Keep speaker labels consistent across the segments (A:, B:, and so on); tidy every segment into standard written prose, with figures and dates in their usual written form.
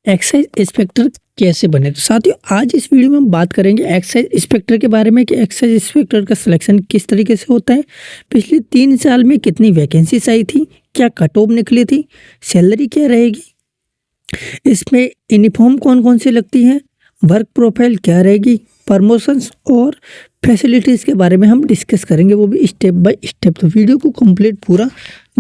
A: Excise inspector कैसे बने। तो साथियों आज इस वीडियो में हम बात करेंगे एक्साइज इंस्पेक्टर के बारे में कि एक्साइज इंस्पेक्टर का सिलेक्शन किस तरीके से होता है, पिछले 3 साल में कितनी वैकेंसीज आई थी, क्या कट ऑफ निकली थी, सैलरी क्या रहेगी, इसमें यूनिफॉर्म कौन कौन सी लगती हैं, वर्क प्रोफाइल क्या रहेगी, प्रमोशंस और फैसिलिटीज़ के बारे में हम डिस्कस करेंगे, वो भी स्टेप बाय स्टेप। तो वीडियो को कंप्लीट पूरा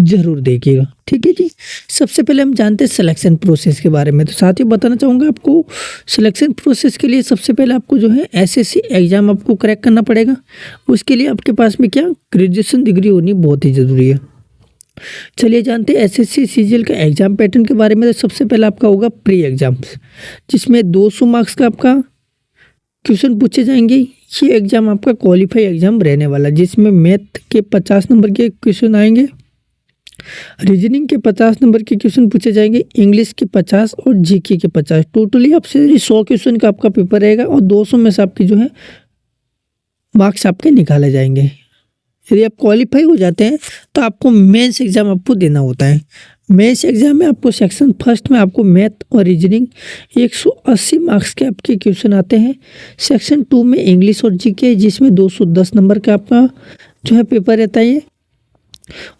A: ज़रूर देखिएगा, ठीक है जी। सबसे पहले हम जानते हैं सिलेक्शन प्रोसेस के बारे में। तो साथियों बताना चाहूँगा आपको, सिलेक्शन प्रोसेस के लिए सबसे पहले आपको जो है एसएससी एग्ज़ाम आपको क्रैक करना पड़ेगा। उसके लिए आपके पास में क्या ग्रेजुएशन डिग्री होनी बहुत ही ज़रूरी है। चलिए जानते हैं एसएससी सीजीएल का एग्ज़ाम पैटर्न के बारे में। तो सबसे पहले आपका होगा प्री एग्ज़ाम्स, जिसमें 200 मार्क्स का आपका क्वेश्चन पूछे जाएंगे। ये एग्ज़ाम आपका क्वालिफाई एग्ज़ाम रहने वाला है, जिसमें मैथ के 50 नंबर के क्वेश्चन आएंगे, रीजनिंग के 50 नंबर के क्वेश्चन पूछे जाएंगे, इंग्लिश के 50 और जीके के 50। टोटली आपसे 100 क्वेश्चन का आपका पेपर रहेगा और 200 में से आपकी जो है मार्क्स आपके निकाले जाएंगे। यदि आप क्वालिफाई हो जाते हैं तो आपको मेंस एग्ज़ाम आपको देना होता है। मेंस एग्ज़ाम में आपको सेक्शन फर्स्ट में आपको मैथ और रीजनिंग 180 मार्क्स के आपके क्वेश्चन आते हैं। सेक्शन 2 में इंग्लिश और जीके, जिसमें 210 नंबर का आपका जो है पेपर रहता है ये।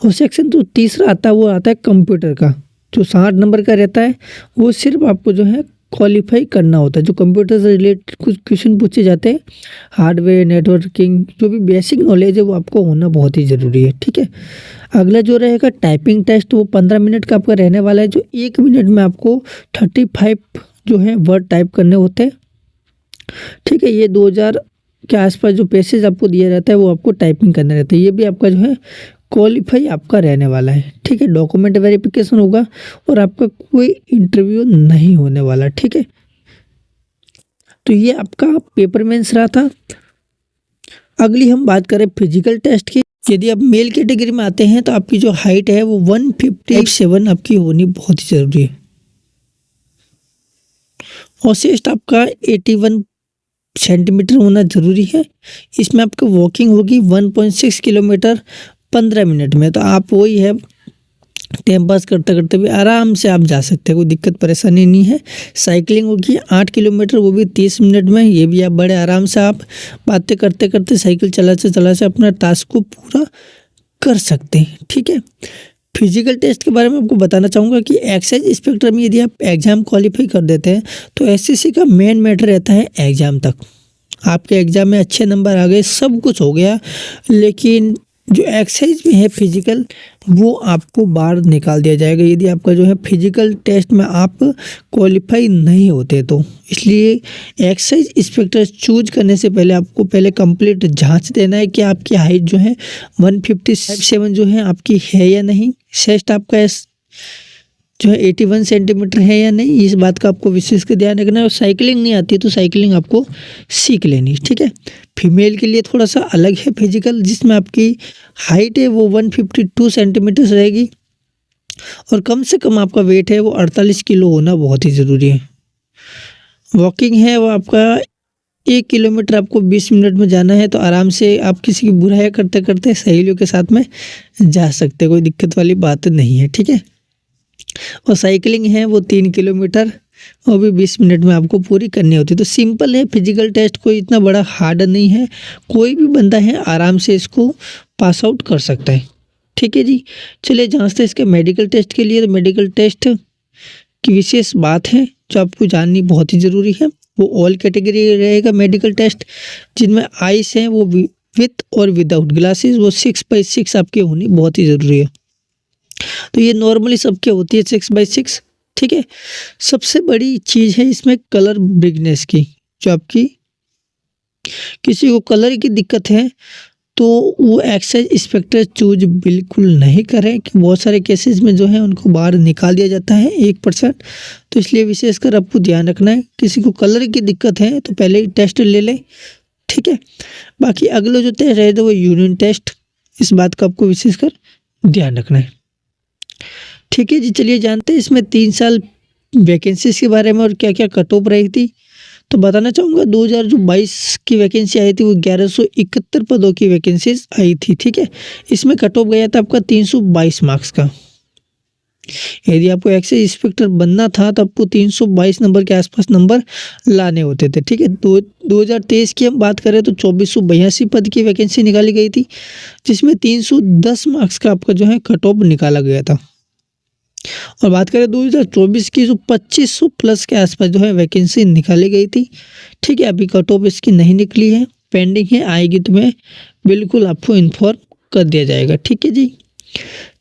A: और सेक्शन जो तीसरा आता है वो आता है कंप्यूटर का, जो 60 नंबर का रहता है। वो सिर्फ आपको जो है क्वालिफाई करना होता है। जो कंप्यूटर से रिलेटेड कुछ क्वेश्चन पूछे जाते हैं, हार्डवेयर, नेटवर्किंग, जो भी बेसिक नॉलेज है वो आपको होना बहुत ही ज़रूरी है, ठीक है। अगला जो रहेगा टाइपिंग टेस्ट, वो 15 मिनट का आपका रहने वाला है, जो 1 मिनट में आपको 35 जो है वर्ड टाइप करने होते हैं, ठीक है। ये 2000 के आसपास जो पेसेज आपको दिया जाता है वो आपको टाइपिंग करना रहता है। ये भी आपका जो है क्वालिफाई आपका रहने वाला है, ठीक है। डॉक्यूमेंट वेरिफिकेशन होगा और आपका कोई इंटरव्यू नहीं होने वाला, ठीक है। तो ये आपका पेपर मेंस रहा था। अगली हम बात करें फिजिकल टेस्ट की। यदि आप मेल कैटेगरी में आते हैं तो आपकी जो हाइट है वो 157 आपकी होनी बहुत ही ज़रूरी है और चेस्ट आपका 81 सेंटीमीटर होना ज़रूरी है। इसमें आपका वॉकिंग होगी 1.6 किलोमीटर 15 मिनट में। तो आप वही है टाइम पास करते करते भी आराम से आप जा सकते हैं, कोई दिक्कत परेशानी नहीं है। साइकिलिंग होगी 8 किलोमीटर, वो भी 30 मिनट में। ये भी आप बड़े आराम से आप बातें करते करते साइकिल चलाते अपना टास्क को पूरा कर सकते हैं, ठीक है। फिजिकल टेस्ट के बारे में आपको बताना चाहूँगा कि एक्साइज इंस्पेक्टर में यदि आप एग्ज़ाम क्वालिफाई कर देते हैं तो एसएससी का मेन मैटर रहता है एग्ज़ाम तक। आपके एग्ज़ाम में अच्छे नंबर आ गए, सब कुछ हो गया, लेकिन जो एक्साइज में है फिजिकल, वो आपको बाहर निकाल दिया जाएगा यदि आपका जो है फिजिकल टेस्ट में आप क्वालिफाई नहीं होते तो। इसलिए एक्साइज इंस्पेक्टर चूज करने से पहले आपको पहले कंप्लीट जांच देना है कि आपकी हाइट जो है 157 जो है आपकी है या नहीं, चेस्ट आपका जो है 81 सेंटीमीटर है या नहीं, इस बात का आपको विशेष कर ध्यान रखना है। और साइकिलिंग नहीं आती तो साइकिलिंग आपको सीख लेनी, ठीक है। फीमेल के लिए थोड़ा सा अलग है फिजिकल, जिसमें आपकी हाइट है वो 152 सेंटीमीटर रहेगी और कम से कम आपका वेट है वो 48 किलो होना बहुत ही ज़रूरी है। वॉकिंग है वो आपका 1 किलोमीटर आपको 20 मिनट में जाना है, तो आराम से आप किसी की बुराई करते करते सहेलियों के साथ में जा सकते, कोई दिक्कत वाली बात नहीं है, ठीक है। और साइकिलिंग है वो 3 किलोमीटर और भी 20 मिनट में आपको पूरी करनी होती है। तो सिंपल है फिजिकल टेस्ट, कोई इतना बड़ा हार्ड नहीं है, कोई भी बंदा है आराम से इसको पास आउट कर सकता है, ठीक है जी। चलिए जांचते हैं इसके मेडिकल टेस्ट के लिए। तो मेडिकल टेस्ट की विशेष बात है जो आपको जाननी बहुत ही ज़रूरी है, वो ऑल कैटेगरी रहेगा मेडिकल टेस्ट, जिनमें आइस हैं वो विथ और विदाउट ग्लासेस, वो 6/6 आपकी होनी बहुत ही ज़रूरी है। तो ये नॉर्मली सबके होती है 6/6, ठीक है। सबसे बड़ी चीज़ है इसमें कलर ब्रिगनेस की, जो आपकी किसी को कलर की दिक्कत है तो वो एक्साइज इंस्पेक्टर चूज बिल्कुल नहीं करें, कि बहुत सारे केसेस में जो है उनको बाहर निकाल दिया जाता है 1%। तो इसलिए विशेषकर आपको ध्यान रखना है, किसी को कलर की दिक्कत है तो पहले ही टेस्ट ले लें, ठीक है। बाकी अगले जो टेस्ट रहे तो वो यूरिन टेस्ट, इस बात का आपको विशेषकर ध्यान रखना है, ठीक है जी। चलिए जानते हैं इसमें 3 साल वैकेंसीज के बारे में और क्या क्या कट ऑफ रही थी। तो बताना चाहूँगा 2022 की वैकेंसी आई थी वो 1171 पदों की वैकेंसीज आई थी, ठीक है। इसमें कट ऑफ गया था आपका 322 मार्क्स का। यदि आपको एक्साइज इंस्पेक्टर बनना था तो आपको 322 नंबर के आसपास नंबर लाने होते थे। ठीक है, 2023 की हम बात करें तो 2482 पद की वैकेंसी निकाली गई थी, जिसमें 310 मार्क्स का आपका जो है कट ऑफ निकाला गया था। और बात करें 2024 की, जो 2500 प्लस के आसपास जो है वैकेंसी निकाली गई थी। ठीक है, अभी कट ऑफ इसकी नहीं निकली है, पेंडिंग है, आएगी तो मैं बिल्कुल आपको इन्फॉर्म कर दिया जाएगा। ठीक है जी,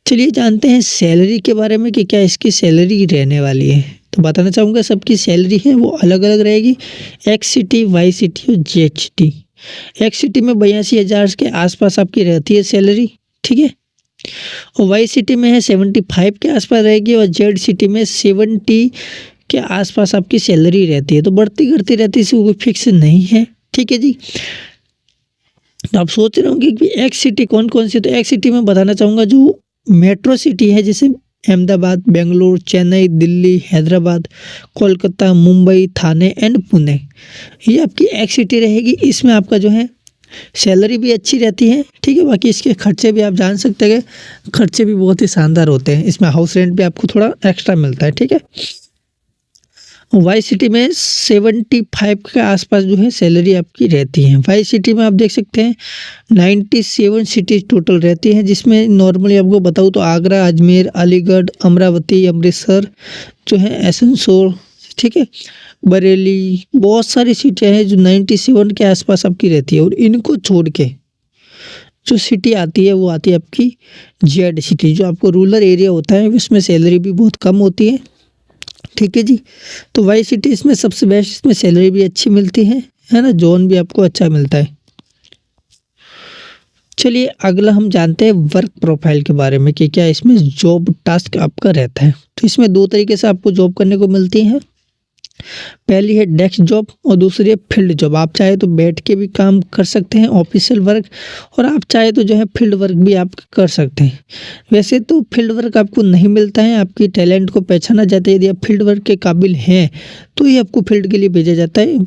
A: चलिए जानते हैं सैलरी के बारे में कि क्या इसकी सैलरी रहने वाली है। तो बताना चाहूँगा सबकी सैलरी है वो अलग अलग रहेगी, एक्स सिटी, वाई सिटी और जेड सिटी। एक्स सिटी में 82,000 के आसपास आपकी रहती है सैलरी। ठीक है, और वाई सिटी में है 75 के आसपास रहेगी, और जेड सिटी में 70 के आसपास आपकी सैलरी रहती है। तो बढ़ती घटती रहती है, इसको कोई फिक्स नहीं है। ठीक है जी, तो आप सोच रहे होंगे कि एक्स सिटी कौन कौन सी, तो एक्स सिटी में बताना चाहूँगा जो मेट्रो सिटी है, जैसे अहमदाबाद, बेंगलुरु, चेन्नई, दिल्ली, हैदराबाद, कोलकाता, मुंबई, थाने एंड पुणे, ये आपकी एक्स सिटी रहेगी। इसमें आपका जो है सैलरी भी अच्छी रहती है। ठीक है, बाकी इसके खर्चे भी आप जान सकते हैं, खर्चे भी बहुत ही शानदार होते हैं। इसमें हाउस रेंट भी आपको थोड़ा एक्स्ट्रा मिलता है। ठीक है, वाई सिटी में 75 के आसपास जो है सैलरी आपकी रहती है। वाई सिटी में आप देख सकते हैं 97 सिटीज़ टोटल रहती हैं, जिसमें नॉर्मली आपको बताऊँ तो आगरा, अजमेर, अलीगढ़, अमरावती, अमृतसर जो है, आसनसोल, ठीक है, बरेली, बहुत सारी सीटें हैं जो 97 के आसपास आपकी रहती है। और इनको छोड़ के जो सिटी आती है वो आती है आपकी जेड सिटी, जो आपको रूरल एरिया होता है, उसमें सैलरी भी बहुत कम होती है। ठीक है जी, तो वाई सिटी इसमें सबसे बेस्ट, इसमें सैलरी भी अच्छी मिलती है ना, जोन भी आपको अच्छा मिलता है। चलिए अगला हम जानते हैं वर्क प्रोफाइल के बारे में कि क्या इसमें जॉब टास्क आपका रहता है। तो इसमें दो तरीके से आपको जॉब करने को मिलती है, पहली है डेस्क जॉब और दूसरी है फील्ड जॉब। आप चाहे तो बैठ के भी काम कर सकते हैं ऑफिशियल वर्क, और आप चाहे तो जो है फील्ड वर्क भी आप कर सकते हैं। वैसे तो फील्ड वर्क आपको नहीं मिलता है, आपकी टैलेंट को पहचाना जाता है। यदि आप फील्ड वर्क के काबिल हैं तो ही आपको फील्ड के लिए भेजा जाता है,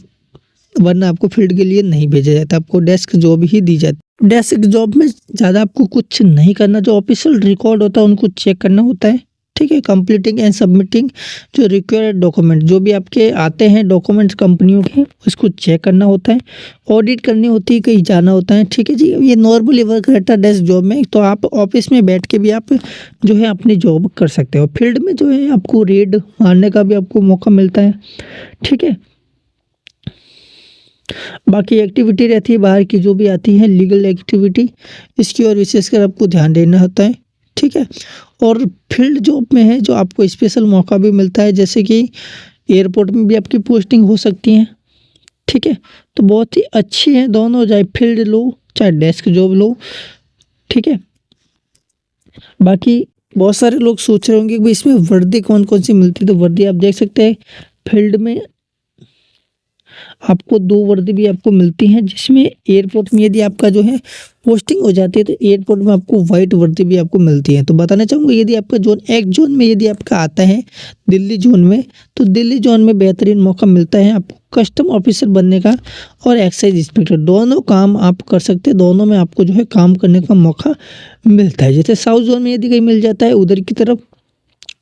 A: वरना आपको फील्ड के लिए नहीं भेजा जाता, आपको डेस्क जॉब ही दी जाती है। डेस्क जॉब में ज़्यादा आपको कुछ नहीं करना, जो ऑफिशियल रिकॉर्ड होता है उनको चेक करना होता है। ठीक है, कंप्लीटिंग एंड सबमिटिंग जो रिक्वायर्ड डॉक्यूमेंट, जो भी आपके आते हैं डॉक्यूमेंट्स कंपनियों के, उसको चेक करना होता है, ऑडिट करनी होती है, कहीं जाना होता है। ठीक है जी, ये नॉर्मली वर्क रहता है डेस्क जॉब में। तो आप ऑफिस में बैठ के भी आप जो है अपनी जॉब कर सकते हो। फील्ड में जो है आपको रेड मारने का भी आपको मौका मिलता है। ठीक है, बाकी एक्टिविटी रहती है बाहर की जो भी आती है लीगल एक्टिविटी, इसकी और विशेषकर आपको ध्यान देना होता है। ठीक है, और फील्ड जॉब में है जो आपको स्पेशल मौका भी मिलता है, जैसे कि एयरपोर्ट में भी आपकी पोस्टिंग हो सकती है। ठीक है, तो बहुत ही अच्छी है दोनों, चाहे फील्ड लो चाहे डेस्क जॉब लो। ठीक है, बाकी बहुत सारे लोग सोच रहे होंगे कि इसमें वर्दी कौन कौन सी मिलती है। तो वर्दी आप देख सकते हैं फील्ड में आपको 2 वर्दी भी आपको मिलती हैं, जिसमें एयरपोर्ट में यदि आपका जो है पोस्टिंग हो जाती है तो एयरपोर्ट में आपको वाइट वर्दी भी आपको मिलती है। तो बताना चाहूँगा यदि आपका जोन, एक जोन में यदि आपका आता है दिल्ली जोन में, तो दिल्ली जोन में बेहतरीन मौका मिलता है आपको कस्टम ऑफिसर बनने का और एक्साइज इंस्पेक्टर, दोनों काम आप कर सकते हैं। दोनों में आपको जो है काम करने का मौका मिलता है। जैसे साउथ जोन में यदि कहीं मिल जाता है उधर की तरफ,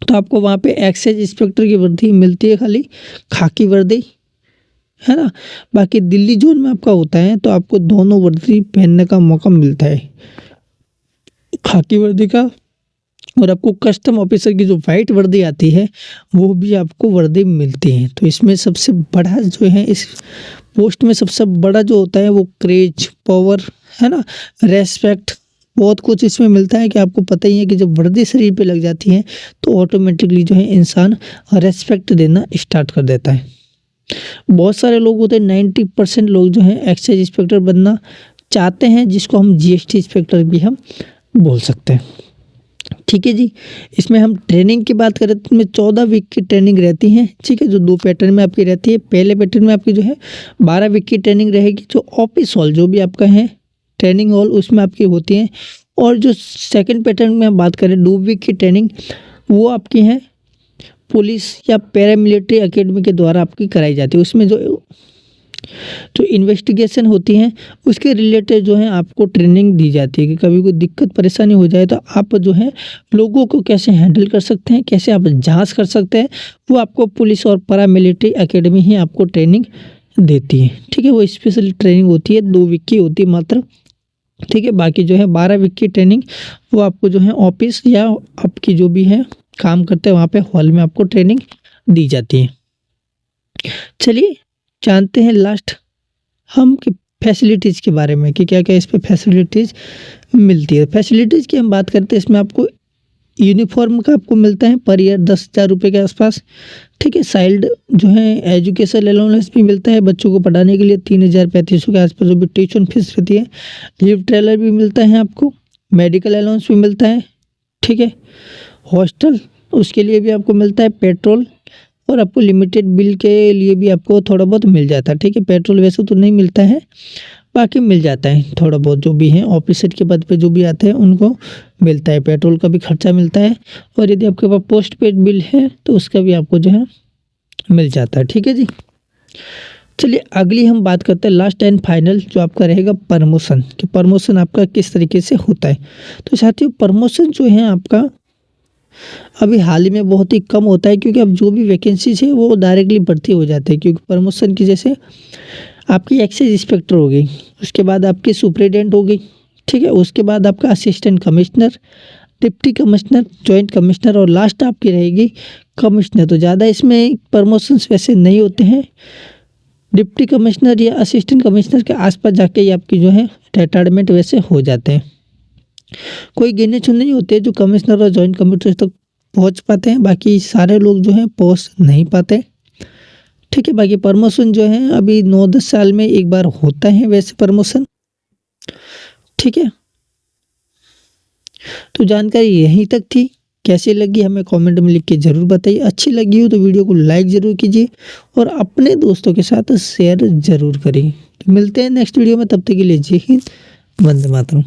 A: तो आपको वहाँ पे एक्साइज इंस्पेक्टर की वर्दी मिलती है, खाली खाकी वर्दी, है ना। बाकी दिल्ली जोन में आपका होता है तो आपको दोनों वर्दी पहनने का मौका मिलता है, खाकी वर्दी का, और आपको कस्टम ऑफिसर की जो वाइट वर्दी आती है वो भी आपको वर्दी मिलती है। तो इसमें सबसे बड़ा जो है, इस पोस्ट में सबसे बड़ा जो होता है वो क्रेज, पावर, है ना, रेस्पेक्ट, बहुत कुछ इसमें मिलता है कि आपको पता ही है कि जब वर्दी शरीर पे लग जाती है तो ऑटोमेटिकली जो है इंसान रेस्पेक्ट देना स्टार्ट कर देता है। बहुत सारे लोग होते हैं, 90% लोग जो हैं एक्साइज इंस्पेक्टर बनना चाहते हैं, जिसको हम जीएसटी इंस्पेक्टर भी हम बोल सकते हैं। ठीक है जी, इसमें हम ट्रेनिंग की बात करें तो इसमें 14 वीक की ट्रेनिंग रहती है। ठीक है, जो 2 पैटर्न में आपकी रहती है। पहले पैटर्न में आपकी जो है 12 वीक की ट्रेनिंग रहेगी, जो ऑफिस हॉल जो भी आपका है ट्रेनिंग हॉल उसमें आपकी होती है। और जो सेकंड पैटर्न में हम बात करें 2 वीक की ट्रेनिंग, वो आपकी है पुलिस या पैरामिलिट्री एकेडमी के द्वारा आपकी कराई जाती है। उसमें जो जो इन्वेस्टिगेशन होती हैं उसके रिलेटेड जो है आपको ट्रेनिंग दी जाती है कि कभी कोई दिक्कत परेशानी हो जाए तो आप जो है लोगों को कैसे हैंडल कर सकते हैं, कैसे आप जांच कर सकते हैं, वो आपको पुलिस और पैरामिलिट्री एकेडमी ही आपको ट्रेनिंग देती है। ठीक है, वो स्पेशल ट्रेनिंग होती है, 2 वीक की होती है मात्र। ठीक है, बाकी जो है 12 वीक की ट्रेनिंग वो आपको जो है ऑफिस या आपकी जो भी है काम करते हैं वहाँ पे हॉल में आपको ट्रेनिंग दी जाती है। चलिए जानते हैं लास्ट हम कि फैसिलिटीज़ के बारे में कि क्या क्या इस पे फैसिलिटीज़ मिलती है। फैसिलिटीज़ की हम बात करते हैं, इसमें आपको यूनिफॉर्म का आपको मिलता है पर ईयर 10,000 रुपये के आसपास। ठीक है, साइल्ड जो है एजुकेशन अलाउंस भी मिलता है बच्चों को पढ़ाने के लिए 3,035 के आसपास जो भी ट्यूशन फीस रहती है। लीव ट्रेलर भी मिलता है आपको, मेडिकल अलाउंस भी मिलता है। ठीक है, हॉस्टल उसके लिए भी आपको मिलता है, पेट्रोल और आपको लिमिटेड बिल के लिए भी आपको थोड़ा बहुत मिल जाता है। ठीक है, पेट्रोल वैसे तो नहीं मिलता है, बाकी मिल जाता है थोड़ा बहुत, जो भी है ऑफिसर के पद पे जो भी आते हैं उनको मिलता है, पेट्रोल का भी खर्चा मिलता है। और यदि आपके पास पोस्ट पेड बिल है तो उसका भी आपको जो है मिल जाता है। ठीक है जी, चलिए अगली हम बात करते हैं लास्ट एंड फाइनल जो आपका रहेगा प्रमोशन, कि प्रमोशन आपका किस तरीके से होता है। तो साथियों प्रमोशन जो है आपका अभी हाल ही में बहुत ही कम होता है, क्योंकि अब जो भी वैकेंसीज है वो डायरेक्टली भर्ती हो जाते हैं। क्योंकि प्रमोशन की जैसे आपकी एक्साइज इंस्पेक्टर हो गई, उसके बाद आपकी सुपरिटेंडेंट हो गई। ठीक है, उसके बाद आपका assistant commissioner, deputy commissioner, joint commissioner और लास्ट आपकी रहेगी कमिश्नर। तो ज़्यादा इसमें प्रमोशंस वैसे नहीं होते हैं, डिप्टी कमिश्नर या असिस्टेंट कमिश्नर के आसपास जाके ही आपकी जो है रिटायरमेंट वैसे हो जाते हैं। कोई गिने चुने नहीं होते जो कमिश्नर और जॉइंट कमिश्नर तक पहुंच पाते हैं, बाकी सारे लोग जो हैं पहुंच नहीं पाते। ठीक है, बाकी प्रमोशन जो है अभी 9-10 साल में एक बार होता है वैसे प्रमोशन। ठीक है, तो जानकारी यहीं तक थी, कैसी लगी हमें कमेंट में लिख के ज़रूर बताइए। अच्छी लगी हो तो वीडियो को लाइक ज़रूर कीजिए और अपने दोस्तों के साथ शेयर ज़रूर करिए। तो मिलते हैं नेक्स्ट वीडियो में, तब तक के लिए जय हिंद, वंदे मातरम।